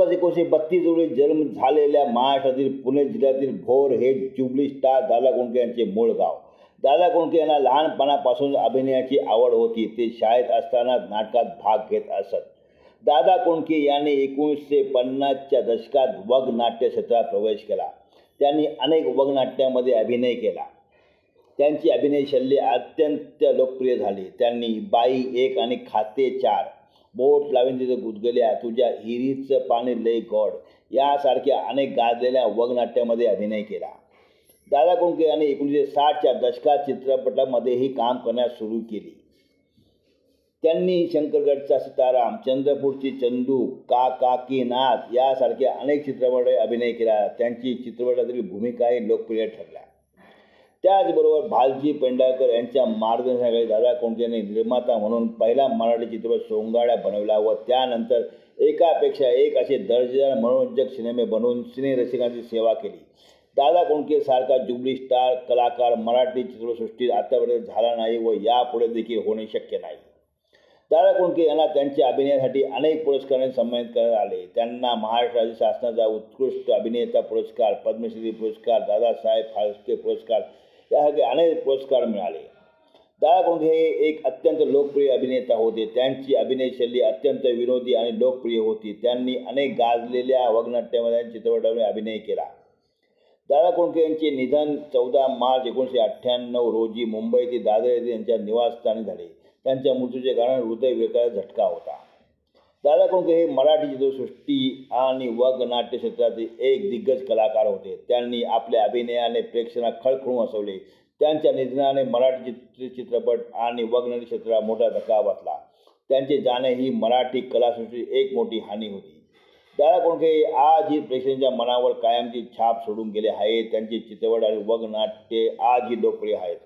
August 1932 रोजी जन्म झालेल्या महाराष्ट्रातील पुणे जिल्ह्यातील भोर हे ज्युबली स्टार दादा कोंडके यांचे मूळ गाव. दादा कोंडके यांना लहानपणापासून अभिनयाची आवड होती. ते शाळेत असताना नाटकात भाग घेत असत. दादा कोंडके यांनी 1950च्या दशकात वग नाट्य क्षेत्रात प्रवेश केला. त्यांनी अनेक वगनाट्यामध्ये अभिनय केला. त्यांची अभिनय शैली अत्यंत लोकप्रिय झाली. त्यांनी बाई एक आणि खाते चार, बोट लावीन तिथे गुदगल्या, तुझ्या हिरीचं पाणी लय गोड यासारख्या अनेक गाजलेल्या वगनाट्यामध्ये अभिनय केला. दादा कोंडके यांनी 1960च्या दशकात चित्रपटामध्येही काम करण्यास सुरू केली. त्यांनी शंकरगडचा सीताराम, चंद्रपूरची चंदू, काकीनाथ यासारख्या अनेक चित्रपटात अभिनय केला. त्यांची चित्रपटातील भूमिकाही लोकप्रिय ठरल्या. त्याचबरोबर भालजी पेंढारकर यांच्या मार्गदर्शनाखाली दादा कोंडके यांनी निर्माता म्हणून पहिला मराठी चित्रपट सोंगाड्या बनवला व त्यानंतर एकापेक्षा एक असे दर्जेदार मनोरंजक सिनेमे बनवून सिनेरसिकांची सेवा केली. दादा कोंडके सारखा ज्युबली स्टार कलाकार मराठी चित्रपटसृष्टीत आतापर्यंत झाला नाही व यापुढे देखील होणे शक्य नाही. दादा कोंडके यांना त्यांच्या अभिनयासाठी अनेक पुरस्कारांनी सन्मानित करण्यात आले. त्यांना महाराष्ट्र राज्य शासनाचा उत्कृष्ट अभिनेता पुरस्कार, पद्मश्री पुरस्कार, दादासाहेब फाळके पुरस्कार यासारखे अनेक पुरस्कार मिळाले. दादा कोंडके हे एक अत्यंत लोकप्रिय अभिनेता होते. त्यांची अभिनय शैली अत्यंत विनोदी आणि लोकप्रिय होती. त्यांनी अनेक गाजलेल्या वगनाट्यामध्ये चित्रपटांमध्ये अभिनय केला. दादा कोंडके यांचे निधन 14 मार्च 1998 रोजी मुंबईतील दादर येथे त्यांच्या निवासस्थानी झाले. त्यांच्या मृत्यूचे कारण हृदयविकाराचा झटका होता. दादा कोंडके हे मराठी चित्रसृष्टी आणि वगनाट्य क्षेत्रातील एक दिग्गज कलाकार होते. त्यांनी आपल्या अभिनयाने प्रेक्षकांना खळखळून हसवले. त्यांच्या निधनाने मराठी चित्रपट आणि वगनाट्य क्षेत्राला मोठा धक्का बसला. त्यांचे जाणे ही मराठी कलासृष्टीची एक मोठी हानी होती. दादा कोंडके आजही प्रेक्षकांच्या मनावर कायमची छाप सोडून गेले आहेत. त्यांचे चित्रपट आणि वगनाट्ये आजही लोकप्रिय आहेत.